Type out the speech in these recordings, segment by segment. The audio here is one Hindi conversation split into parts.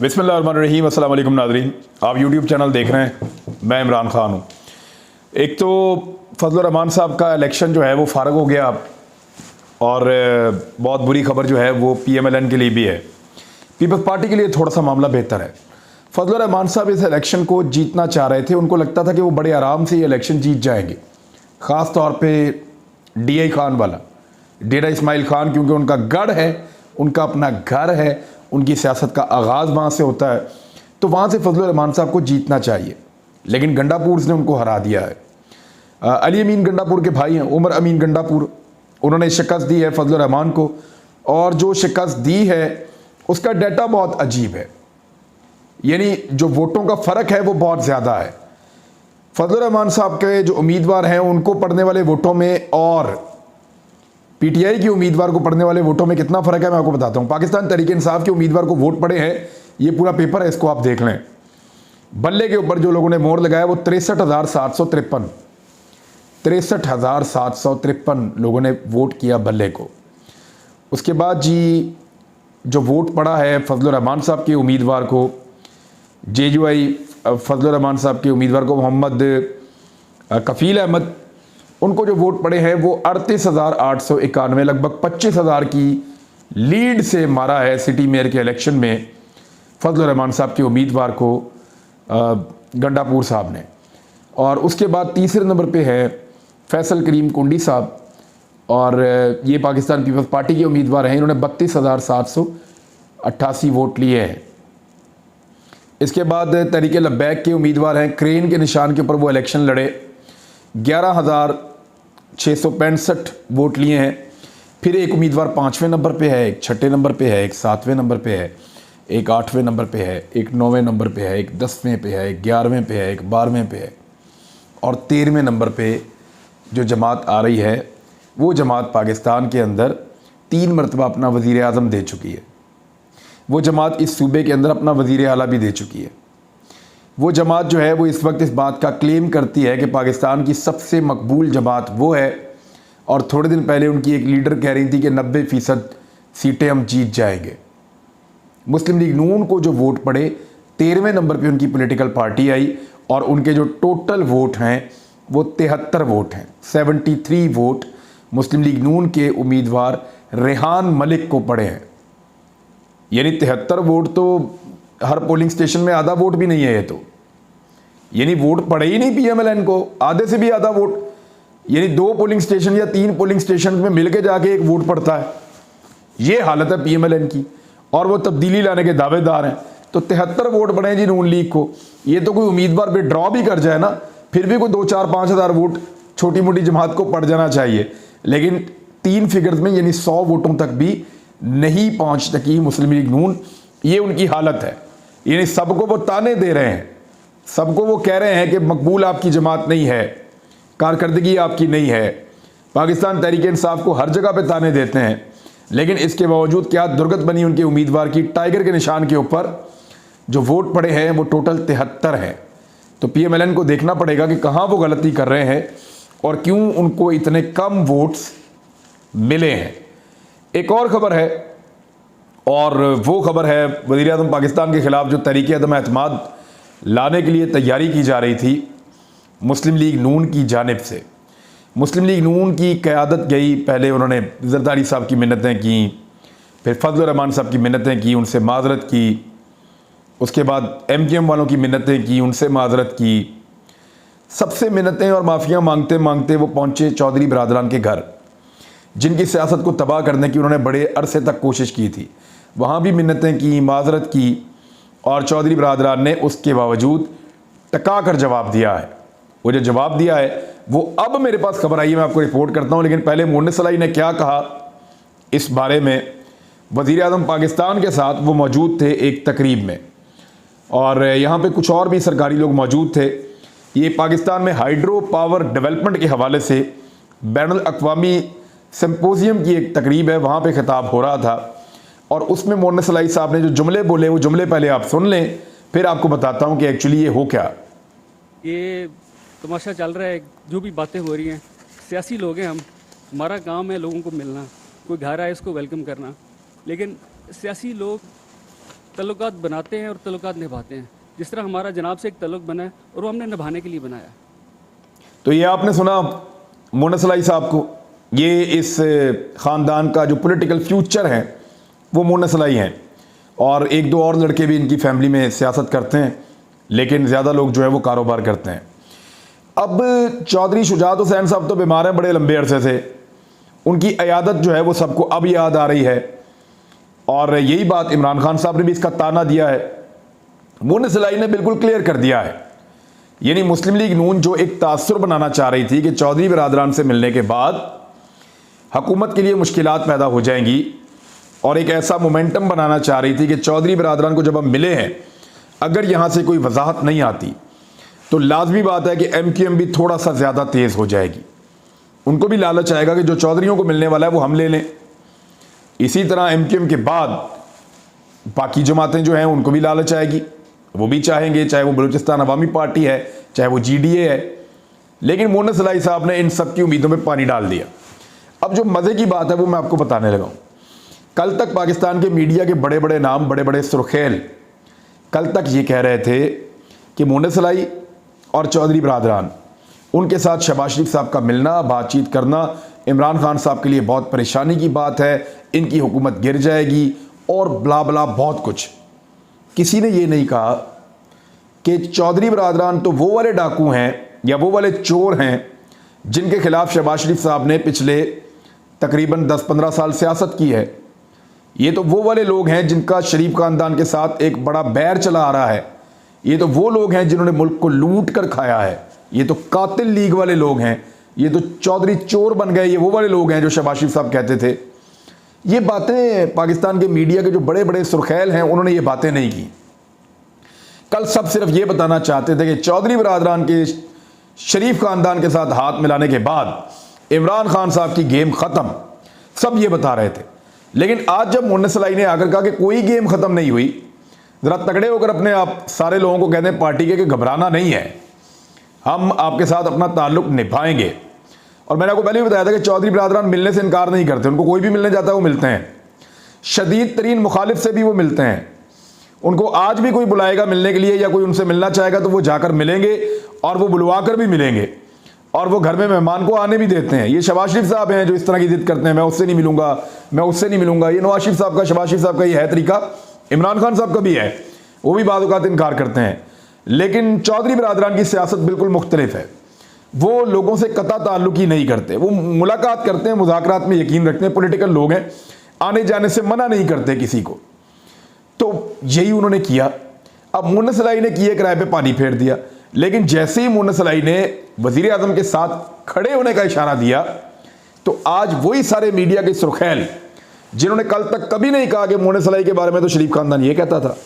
बिस्मिल्लाहिर्रहमानिर्रहीम। अस्सलाम वालेकुम नाज़रीन, आप यूट्यूब चैनल देख रहे हैं, मैं इमरान ख़ान हूँ। एक तो फजलुर रहमान साहब का इलेक्शन जो है वो फ़ारग हो गया और बहुत बुरी खबर जो है वो PMLN के लिए भी है। पीपल्स पार्टी के लिए थोड़ा सा मामला बेहतर है। फजलुर रहमान साहब इस इलेक्शन को जीतना चाह रहे थे, उनको लगता था कि वो बड़े आराम से ये इलेक्शन जीत जाएंगे, ख़ास तौर पर DI खान वाला, डेरा इस्माइल खान, क्योंकि उनका गढ़ है, उनका अपना घर है, उनकी सियासत का आगाज़ वहाँ से होता है, तो वहाँ से फजलुर रहमान साहब को जीतना चाहिए। लेकिन गंडापुर ने उनको हरा दिया है। अली अमीन गंडापुर के भाई हैं, उमर अमीन गंडापुर, उन्होंने शिकस्त दी है फजलुर रहमान को, और जो शिकस्त दी है उसका डाटा बहुत अजीब है, यानी जो वोटों का फ़र्क है वो बहुत ज़्यादा है। फजलुर रहमान साहब के जो उम्मीदवार हैं उनको पड़ने वाले वोटों में और PTI के उम्मीदवार को पड़ने वाले वोटों में कितना फ़र्क है मैं आपको बताता हूँ। पाकिस्तान तहरीक इंसाफ के उम्मीदवार को वोट पड़े हैं, ये पूरा पेपर है, इसको आप देख लें। बल्ले के ऊपर जो लोगों ने मोहर लगाया वो 63,753 लोगों ने वोट किया बल्ले को। उसके बाद जी जो वोट पड़ा है फजलुर रहमान साहब के उम्मीदवार को, JUI फजलुर रहमान साहब के उम्मीदवार को मोहम्मद कफ़ील अहमद, उनको जो वोट पड़े हैं वो 38,891, लगभग 25,000 की लीड से मारा है सिटी मेयर के इलेक्शन में फजलुर रहमान साहब के उम्मीदवार को गंडापुर साहब ने। और उसके बाद तीसरे नंबर पे है फैसल करीम कुंडी साहब, और ये पाकिस्तान पीपल्स पार्टी के उम्मीदवार हैं, इन्होंने 32,788 वोट लिए हैं। इसके बाद तहरीक लब्बैक के उम्मीदवार हैं, क्रेन के निशान के ऊपर वो इलेक्शन लड़े, 11,665 वोट लिए हैं। फिर एक उम्मीदवार 5वें नंबर पे है, एक 6ठे नंबर पे है, एक 7वें नंबर पे है, एक 8वें नंबर पे है, एक 9वें नंबर पे है, एक 10वें पे है, एक 11वें पे है, एक 12वें पे है, और 13वें नंबर पे जो जमात आ रही है वो जमात पाकिस्तान के अंदर 3 मरतबा अपना वज़ीर आज़म दे चुकी है। वो जमात इस सूबे के अंदर अपना वज़ीर आला भी दे चुकी है। वो जमात जो है वो इस वक्त इस बात का क्लेम करती है कि पाकिस्तान की सबसे मकबूल जमात वो है, और थोड़े दिन पहले उनकी एक लीडर कह रही थी कि 90% सीटें हम जीत जाएंगे। मुस्लिम लीग नून को जो वोट पड़े, 13वें नंबर पे उनकी पॉलिटिकल पार्टी आई, और उनके जो टोटल वोट हैं वो 73 वोट हैं। 73 वोट मुस्लिम लीग नून के उम्मीदवार रेहान मलिक को पड़े हैं, यानी 73 वोट तो हर पोलिंग स्टेशन में आधा वोट भी नहीं है ये तो, यानी वोट पड़े ही नहीं PMLN को, आधे से भी आधा वोट, यानी 2 पोलिंग स्टेशन या 3 पोलिंग स्टेशन में मिलके जाके एक वोट पड़ता है। ये हालत है PMLN की, और वो तब्दीली लाने के दावेदार हैं। तो 73 वोट पड़े जी नून लीग को। ये तो कोई उम्मीदवार पे ड्रॉ भी कर जाए ना, फिर भी कोई 2-4-5 हज़ार वोट छोटी मोटी जमात को पड़ जाना चाहिए, लेकिन 3 फिगर्स में यानी 100 वोटों तक भी नहीं पहुंच सकी मुस्लिम लीग नून। ये उनकी हालत है, यानी सबको वो ताने दे रहे हैं, सबको वो कह रहे हैं कि मकबूल आपकी जमात नहीं है, कारकर्दगी आपकी नहीं है। पाकिस्तान तहरीक इंसाफ को हर जगह पे ताने देते हैं, लेकिन इसके बावजूद क्या दुर्गत बनी उनके उम्मीदवार की। टाइगर के निशान के ऊपर जो वोट पड़े हैं वो टोटल 73 हैं। तो PMLN को देखना पड़ेगा कि कहाँ वो गलती कर रहे हैं और क्यों उनको इतने कम वोट्स मिले हैं। एक और ख़बर है, और वो ख़बर है वज़ीर आज़म पाकिस्तान के ख़िलाफ़ जो तहरीक अदम एतमाद लाने के लिए तैयारी की जा रही थी मुस्लिम लीग नून की जानिब से। मुस्लिम लीग नून की क़यादत गई, पहले उन्होंने जरदारी साहब की मिन्नतें की, फिर फजलुर रहमान साहब की मिन्नतें की, उनसे माज़रत की, उसके बाद MKM वालों की मिन्नतें की, उनसे माज़रत की। सबसे मिन्नतें और माफ़ियाँ मांगते मांगते वो पहुँचे चौधरी बरादरान के घर, जिनकी सियासत को तबाह करने की उन्होंने बड़े अरसे तक कोशिश की थी। वहाँ भी मिन्नतें की, माज़रत की, और चौधरी बरादरान ने उसके बावजूद टका कर जवाब दिया है। वो जो जवाब दिया है वो अब मेरे पास खबर आई है, मैं आपको रिपोर्ट करता हूँ। लेकिन पहले मुन्निस सलाई ने क्या कहा इस बारे में। वज़ीर आज़म पाकिस्तान के साथ वो मौजूद थे एक तकरीब में, और यहाँ पे कुछ और भी सरकारी लोग मौजूद थे। ये पाकिस्तान में हाइड्रो पावर डेवलपमेंट के हवाले से बैनुल अक़वामी सिम्पोजियम की एक तकरीब है, वहाँ पे खिताब हो रहा था, और उसमें मुन्निस सलाई साहब ने जो जुमले बोले वो जुमले पहले आप सुन लें, फिर आपको बताता हूँ कि एक्चुअली ये हो क्या। ये तमाशा चल रहा है, जो भी बातें हो रही हैं, सियासी लोग हैं हम, हमारा काम है लोगों को मिलना, कोई घर आए इसको वेलकम करना, लेकिन सियासी लोग तल्लुकात बनाते हैं और तल्लुकात निभाते हैं। जिस तरह हमारा जनाब से एक तल्लुक बना है और वो हमने निभाने के लिए बनाया। तो ये आपने सुना मोना सलाई साहब को, ये इस ख़ानदान का जो पॉलिटिकल फ्यूचर है वो मोना सलाई हैं, और एक दो और लड़के भी इनकी फैमिली में सियासत करते हैं, लेकिन ज़्यादा लोग जो है वो कारोबार करते हैं। अब चौधरी शुजात हुसैन साहब तो बीमार हैं बड़े लंबे अरसे से, उनकी अयादत जो है वो सबको अब याद आ रही है, और यही बात इमरान खान साहब ने भी इसका ताना दिया है। मोना सलाई ने बिल्कुल क्लियर कर दिया है, यानी मुस्लिम लीग नून जो एक तासुर बनाना चाह रही थी कि चौधरी बिरादरान से मिलने के बाद हुकूमत के लिए मुश्किलात पैदा हो जाएंगी, और एक ऐसा मोमेंटम बनाना चाह रही थी कि चौधरी बिरादरान को जब हम मिले हैं, अगर यहाँ से कोई वजाहत नहीं आती तो लाजमी बात है कि MQM भी थोड़ा सा ज़्यादा तेज़ हो जाएगी। उनको भी लालच आएगा कि जो चौधरीयों को मिलने वाला है वो हम ले लें। इसी तरह MQM के बाद बाकी जमातें जो हैं उनको भी लालच आएगी, वो भी चाहेंगे, चाहे वो बलूचिस्तान अवामी पार्टी है, चाहे वो GDA है। लेकिन मोना सलाई साहब ने इन सब की उम्मीदों में पानी डाल दिया। अब जो मज़े की बात है वो मैं आपको बताने लगा हूँ। कल तक पाकिस्तान के मीडिया के बड़े बड़े नाम, बड़े बड़े सुर्खेल कल तक ये कह रहे थे कि मोना सलाई और चौधरी बिरादरान, उनके साथ शहबाज शरीफ साहब का मिलना, बातचीत करना इमरान खान साहब के लिए बहुत परेशानी की बात है, इनकी हुकूमत गिर जाएगी और ब्ला ब्ला बहुत कुछ। किसी ने ये नहीं कहा कि चौधरी बिरादरान तो वो वाले डाकू हैं या वो वाले चोर हैं जिनके खिलाफ शहबाज शरीफ साहब ने पिछले तकरीबन 10-15 साल सियासत की है। ये तो वो वाले लोग हैं जिनका शरीफ खानदान के साथ एक बड़ा बैर चला आ रहा है। ये तो वो लोग हैं जिन्होंने मुल्क को लूट कर खाया है। ये तो कातिल लीग वाले लोग हैं। ये तो चौधरी चोर बन गए। ये वो वाले लोग हैं जो शहबाज शरीफ साहब कहते थे। ये बातें पाकिस्तान के मीडिया के जो बड़े बड़े सुर्खेल हैं उन्होंने ये बातें नहीं की। कल सब सिर्फ ये बताना चाहते थे कि चौधरी बिरादरान के शरीफ खानदान के साथ हाथ मिलाने के बाद इमरान खान साहब की गेम ख़त्म, सब ये बता रहे थे। लेकिन आज जब मोना सलाई ने आकर कहा कि कोई गेम ख़त्म नहीं हुई, ज़रा तगड़े होकर अपने आप सारे लोगों को कहते हैं पार्टी के कि घबराना नहीं है, हम आपके साथ अपना ताल्लुक निभाएंगे। और मैंने आपको पहले भी बताया था कि चौधरी बिरादरान मिलने से इनकार नहीं करते। उनको कोई भी मिलने जाता है वो मिलते हैं, शदीद तरीन मुखालिफ से भी वो मिलते हैं। उनको आज भी कोई बुलाएगा मिलने के लिए या कोई उनसे मिलना चाहेगा तो वो जाकर मिलेंगे और वो बुलवा कर भी मिलेंगे, और वो घर में मेहमान को आने भी देते हैं। ये शहबाज शरीफ साहब हैं जो इस तरह की जिद करते हैं, मैं उससे नहीं मिलूंगा, मैं उससे नहीं मिलूंगा। ये नवाज शरीफ साहब का, शहबाज शरीफ साहब का ये है तरीका, इमरान खान साहब का भी है, वो भी बाद औक़ात इनकार करते हैं। लेकिन चौधरी बिरादरान की सियासत बिल्कुल मुख्तलिफ है। वो लोगों से कता ताल्लुक ही नहीं करते, वो मुलाकात करते हैं, मुज़ाकरात में यकीन रखते हैं, पॉलिटिकल लोग हैं, आने जाने से मना नहीं करते किसी को। तो यही उन्होंने किया। अब मोना सलाई ने किए किराए पे पानी फेर दिया। लेकिन जैसे ही मोना सलाई ने वज़ीर आज़म के साथ खड़े होने का इशारा दिया तो आज वही सारे मीडिया के सुर्खेल जिन्होंने कल तक कभी नहीं कहा कि मोना सलाई के बारे में तो शरीफ खानदान ये कहता था,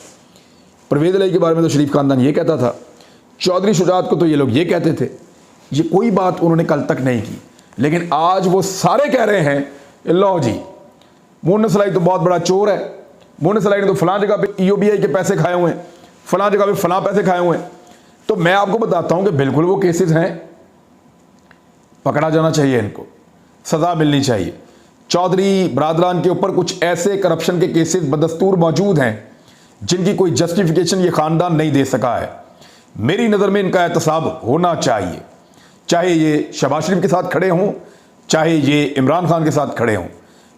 परवेज़ इलाही के बारे में तो शरीफ खानदान ये कहता था, चौधरी शुजात को तो ये लोग ये कहते थे, ये कोई बात उन्होंने कल तक नहीं की। लेकिन आज वो सारे कह रहे हैं लो जी मोना सलाई तो बहुत बड़ा चोर है, मोना सलाई ने तो फलां जगह पे EOBI के पैसे खाए हुए हैं, फलां जगह पे फलां पैसे खाए हुए हैं। तो मैं आपको बताता हूं कि बिल्कुल वो केसेस हैं, पकड़ा जाना चाहिए, इनको सज़ा मिलनी चाहिए। चौधरी बिरादरान के ऊपर कुछ ऐसे करप्शन के केसेस बदस्तूर मौजूद हैं जिनकी कोई जस्टिफिकेशन ये ख़ानदान नहीं दे सका है। मेरी नज़र में इनका एहतसाब होना चाहिए, चाहे ये शहबाज शरीफ के साथ खड़े हों, चाहे ये इमरान खान के साथ खड़े हों।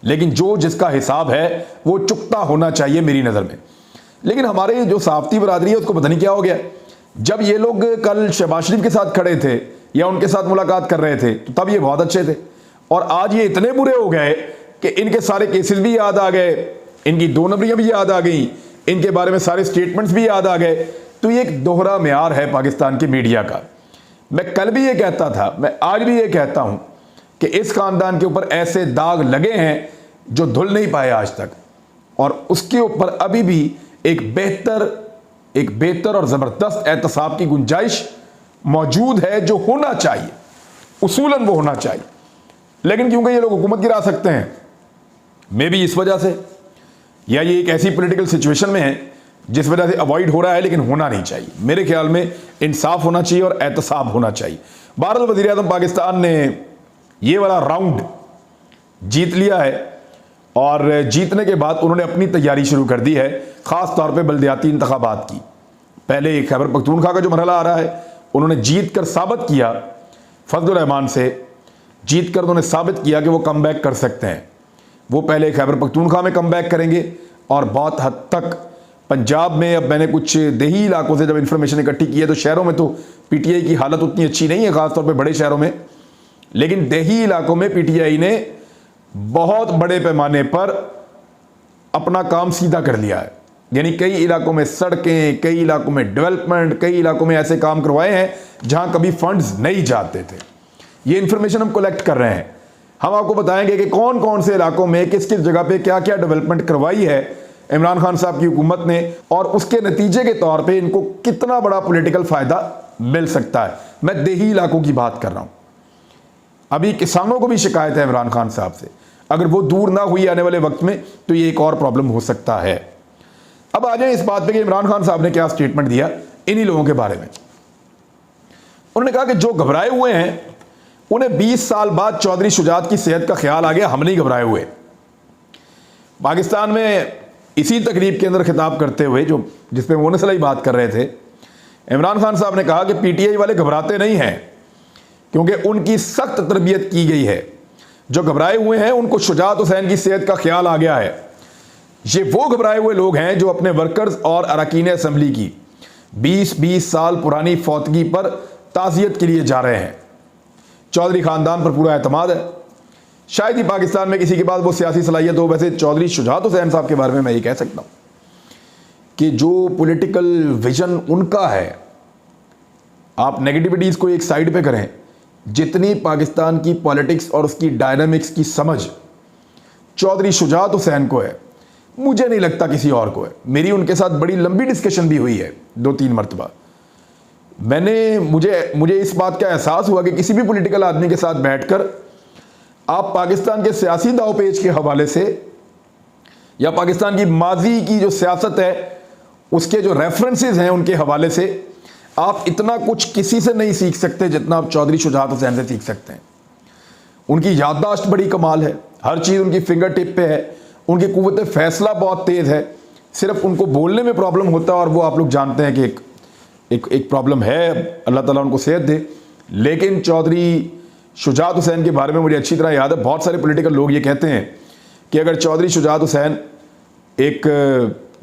लेकिन जो जिसका हिसाब है वो चुकता होना चाहिए मेरी नज़र में। लेकिन हमारे जो सहाफ़ती बरादरी है उसको पता नहीं क्या हो गया। जब ये लोग कल शहबाज शरीफ के साथ खड़े थे या उनके साथ मुलाकात कर रहे थे तो तब ये बहुत अच्छे थे, और आज ये इतने बुरे हो गए कि इनके सारे केसेस भी याद आ गए, इनकी 2 नंबरियाँ भी याद आ गई, इनके बारे में सारे स्टेटमेंट्स भी याद आ गए। तो ये एक दोहरा म्यार है पाकिस्तान की मीडिया का। मैं कल भी ये कहता था, मैं आज भी ये कहता हूँ कि इस ख़ानदान के ऊपर ऐसे दाग लगे हैं जो धुल नहीं पाए आज तक, और उसके ऊपर अभी भी एक बेहतर और ज़बरदस्त एहतसाब की गुंजाइश मौजूद है जो होना चाहिए, उसूलन वो होना चाहिए। लेकिन क्योंकि ये लोग हुकूमत गिरा सकते हैं, मे भी इस वजह से, या ये एक ऐसी पॉलिटिकल सिचुएशन में है जिस वजह से अवॉइड हो रहा है, लेकिन होना नहीं चाहिए। मेरे ख्याल में इंसाफ होना चाहिए और एहतसाब होना चाहिए। बहरहाल वज़ीर आज़म पाकिस्तान ने ये वाला राउंड जीत लिया है, और जीतने के बाद उन्होंने अपनी तैयारी शुरू कर दी है ख़ास तौर पे बल्दियाती इंतखाबात की। पहले खैबर पख्तूनख्वा का जो मरहला आ रहा है, उन्होंने जीत कर साबित किया, फजलुर रहमान से जीत कर उन्होंने साबित किया कि वो कम बैक कर सकते हैं। वो पहले खैबर पख्तूनख्वा में कम बैक करेंगे और बहुत हद तक पंजाब में। अब मैंने कुछ देही इलाकों से जब इन्फॉर्मेशन इकट्ठी की है तो शहरों में तो पीटीआई की हालत उतनी अच्छी नहीं है, ख़ासतौर पे बड़े शहरों में, लेकिन देही इलाकों में पीटीआई ने बहुत बड़े पैमाने पर अपना काम सीधा कर लिया है। यानी कई इलाकों में सड़कें, कई इलाकों में डेवलपमेंट, कई इलाकों में ऐसे काम करवाए हैं जहां कभी फंड्स नहीं जाते थे। ये इन्फॉर्मेशन हम कलेक्ट कर रहे हैं। हम आपको बताएंगे कि कौन कौन से इलाकों में किस किस जगह पे क्या क्या डेवलपमेंट करवाई है इमरान खान साहब की हुकूमत ने, और उसके नतीजे के तौर पे इनको कितना बड़ा पॉलिटिकल फायदा मिल सकता है। मैं देही इलाकों की बात कर रहा हूं। अभी किसानों को भी शिकायत है इमरान खान साहब से, अगर वो दूर ना हुई आने वाले वक्त में तो ये एक और प्रॉब्लम हो सकता है। अब आ जाए इस बात पे कि इमरान खान साहब ने क्या स्टेटमेंट दिया इन्हीं लोगों के बारे में। उन्होंने कहा कि जो घबराए हुए हैं उन्हें 20 साल बाद चौधरी शुजात की सेहत का ख्याल आ गया, हम नहीं घबराए हुए। पाकिस्तान में इसी तकरीब के अंदर खिताब करते हुए जो जिसपे वो नस्ली बात कर रहे थे, इमरान खान साहब ने कहा कि पीटीआई वाले घबराते नहीं हैं क्योंकि उनकी सख्त तरबियत की गई है। जो घबराए हुए हैं उनको शुजात हुसैन की सेहत का ख्याल आ गया है। ये वो घबराए हुए लोग हैं जो अपने वर्कर्स और अरकान असम्बली की 20-20 साल पुरानी फौतगी पर ताज़ियत के लिए जा रहे हैं। चौधरी ख़ानदान पर पूरा एतमाद है। शायद ही पाकिस्तान में किसी के पास वो सियासी सलाहियत हो। वैसे चौधरी शुजात हुसैन साहब के बारे में मैं ये कह सकता हूँ कि जो पॉलिटिकल विजन उनका है, आप नेगेटिविटीज़ को एक साइड पे करें, जितनी पाकिस्तान की पॉलिटिक्स और उसकी डायनामिक्स की समझ चौधरी शुजात हुसैन को है, मुझे नहीं लगता किसी और को है। मेरी उनके साथ बड़ी लंबी डिस्कशन भी हुई है 2-3 मरतबा। मुझे इस बात का एहसास हुआ कि किसी भी पॉलिटिकल आदमी के साथ बैठकर आप पाकिस्तान के सियासी दावपेच के हवाले से या पाकिस्तान की माजी की जो सियासत है उसके जो रेफरेंसेस हैं उनके हवाले से आप इतना कुछ किसी से नहीं सीख सकते जितना आप चौधरी शुजात हुसैन से सीख सकते हैं। उनकी याददाश्त बड़ी कमाल है, हर चीज़ उनकी फिंगर टिप पे है, उनकी कुव्वत फैसला बहुत तेज़ है। सिर्फ उनको बोलने में प्रॉब्लम होता है और वो आप लोग जानते हैं कि एक प्रॉब्लम है, अल्लाह ताला उनको सेहत दे। लेकिन चौधरी शुजात हुसैन के बारे में मुझे अच्छी तरह याद है, बहुत सारे पॉलिटिकल लोग ये कहते हैं कि अगर चौधरी शुजात हुसैन एक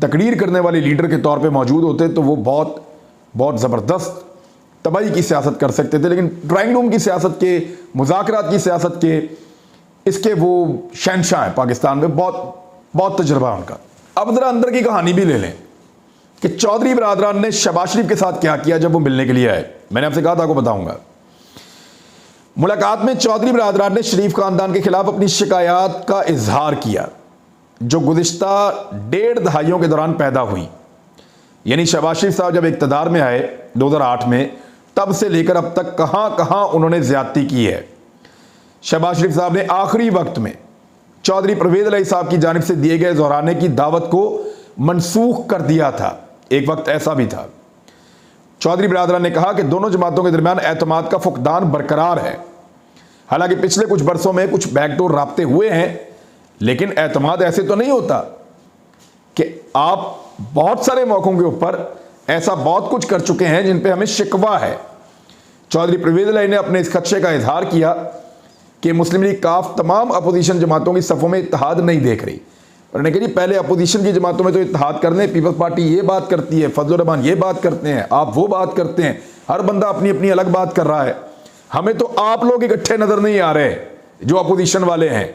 तकरीर करने वाले लीडर के तौर पे मौजूद होते तो वो बहुत बहुत ज़बरदस्त तबाही की सियासत कर सकते थे। लेकिन ड्राइंग रूम की सियासत के, मुज़ाकरात की सियासत के, इसके वो शहनशाह हैं पाकिस्तान में, बहुत तजुर्बा उनका। अब ज़रा अंदर की कहानी भी ले लें कि चौधरी बरादरान ने शहबाज शरीफ के साथ क्या किया जब वो मिलने के लिए आए। मैंने आपसे कहा था आपको बताऊंगा। मुलाकात में चौधरी बरादरान ने शरीफ खानदान के खिलाफ अपनी शिकायत का इजहार किया जो गुज़िश्ता 1.5 दहाइयों के दौरान पैदा हुई। यानी शहबाज शरीफ साहब जब इक़्तिदार में आए 2008 में, तब से लेकर अब तक कहां कहां उन्होंने ज्यादती की है। शहबाज शरीफ साहब ने आखिरी वक्त में चौधरी परवेज़ इलाही साहब की जानिब से दिए गए ज़ोराने की दावत को मनसूख कर दिया था। एक वक्त ऐसा भी था। चौधरी बरादरान ने कहा कि दोनों जमातों के दरमियान एतमाद का फुकदान बरकरार है। हालांकि पिछले कुछ बरसों में कुछ बैकडोर राब्ते हुए हैं, लेकिन एतमाद ऐसे तो नहीं होता कि आप बहुत सारे मौकों के ऊपर ऐसा बहुत कुछ कर चुके हैं जिन पे हमें शिकवा है। चौधरी परवेज़ इलाही ने अपने इस खदशे का इजहार किया कि मुस्लिम लीग काफ तमाम अपोजिशन जमातों की सफ़ों में इत्तेहाद नहीं देख रही। उन्होंने कहा जी पहले अपोजिशन की जमातों में तो इत्तेहाद कर लें। पीपल्स पार्टी ये बात करती है, फजलुर रहमान ये बात करते हैं, आप वो बात करते हैं, हर बंदा अपनी अपनी अलग बात कर रहा है। हमें तो आप लोग इकट्ठे नज़र नहीं आ रहे जो अपोजिशन वाले हैं।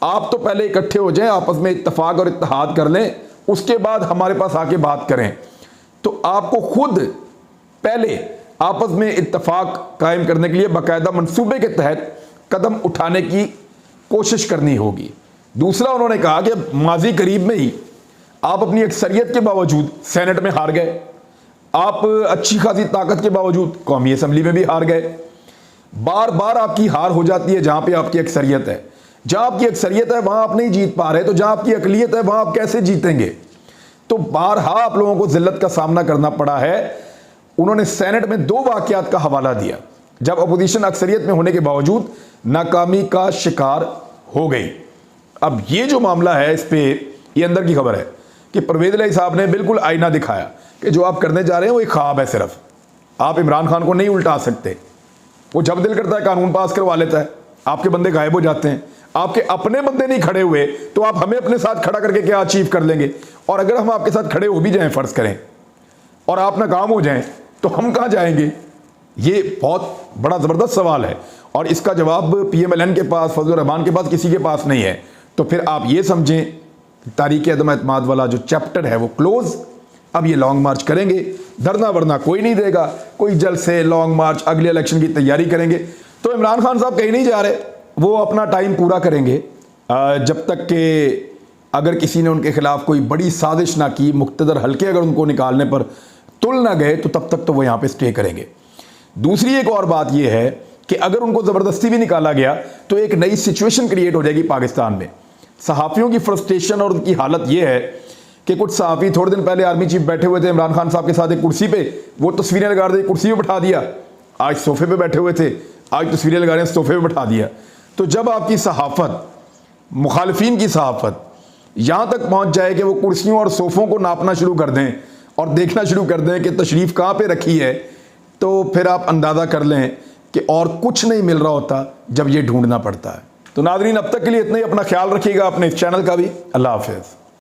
आप तो पहले इकट्ठे हो जाएं, आपस में इत्तफाक और इत्तेहाद कर लें, उसके बाद हमारे पास आके बात करें। तो आपको खुद पहले आपस में इत्तफाक कायम करने के लिए बाकायदा मंसूबे के तहत कदम उठाने की कोशिश करनी होगी। दूसरा, उन्होंने कहा कि माजी करीब में ही आप अपनी अक्सरियत के बावजूद सेनेट में हार गए, आप अच्छी खासी ताकत के बावजूद कौमी असम्बली में भी हार गए। बार बार आपकी हार हो जाती है जहां पे आपकी अक्सरियत है। जहां आपकी अक्सरियत है वहां आप नहीं जीत पा रहे, तो जहां आपकी अकलियत है वहां आप कैसे जीतेंगे। तो बारहा आप लोगों को जिल्लत का सामना करना पड़ा है। उन्होंने सेनेट में 2 वाकयात का हवाला दिया जब अपोजिशन अक्सरियत में होने के बावजूद नाकामी का शिकार हो गई। अब ये जो मामला है, इस पे ये अंदर की खबर है कि परवेज़ इलाही साहब ने बिल्कुल आईना दिखाया कि जो आप करने जा रहे हैं वो एक ख्वाब है, सिर्फ आप इमरान खान को नहीं उल्टा सकते। वो जब दिल करता है कानून पास करवा लेता है, आपके बंदे गायब हो जाते हैं। आपके अपने बंदे नहीं खड़े हुए तो आप हमें अपने साथ खड़ा करके क्या अचीव कर लेंगे? और अगर हम आपके साथ खड़े हो भी जाएं, फ़र्ज़ करें, और आप नाकाम हो जाएं, तो हम कहाँ जाएंगे? ये बहुत बड़ा ज़बरदस्त सवाल है और इसका जवाब PMLN के पास, फजलुर रहमान के पास, किसी के पास नहीं है। तो फिर आप ये समझें, तारीख़ अदम एतमाद वाला जो चैप्टर है वो क्लोज़। अब ये लॉन्ग मार्च करेंगे, धरना वरना कोई नहीं देगा, कोई जलसे, लॉन्ग मार्च, अगले इलेक्शन की तैयारी करेंगे। तो इमरान खान साहब कहीं नहीं जा रहे, वो अपना टाइम पूरा करेंगे जब तक कि अगर किसी ने उनके खिलाफ कोई बड़ी साजिश ना की, मुक्तदर हल्के अगर उनको निकालने पर तुल ना गए, तो तब तक तो वो यहाँ पे स्टे करेंगे। दूसरी एक और बात ये है कि अगर उनको ज़बरदस्ती भी निकाला गया तो एक नई सिचुएशन क्रिएट हो जाएगी पाकिस्तान में। सहाफ़ियों की फ्रस्ट्रेशन और उनकी हालत ये है कि कुछ सहाफ़ी थोड़े दिन पहले आर्मी चीफ बैठे हुए थे इमरान खान साहब के साथ एक कुर्सी पे, वो तस्वीरें लगा रहे थे, कुर्सी पे बैठा दिया। आज सोफे पे बैठे हुए थे, आज तस्वीरें लगा रहे हैं, सोफे पे बैठा दिया। तो जब आपकी सहाफ़त, मुखालिफिन की सहाफ़त यहाँ तक पहुँच जाए कि वो कुर्सियों और सोफ़ों को नापना शुरू कर दें और देखना शुरू कर दें कि तशरीफ़ कहाँ पे रखी है, तो फिर आप अंदाज़ा कर लें कि और कुछ नहीं मिल रहा होता जब ये ढूंढना पड़ता है। तो नाज़रीन, अब तक के लिए इतना ही। अपना ख्याल रखिएगा, अपने इस चैनल का भी। अल्लाह हाफ़िज़।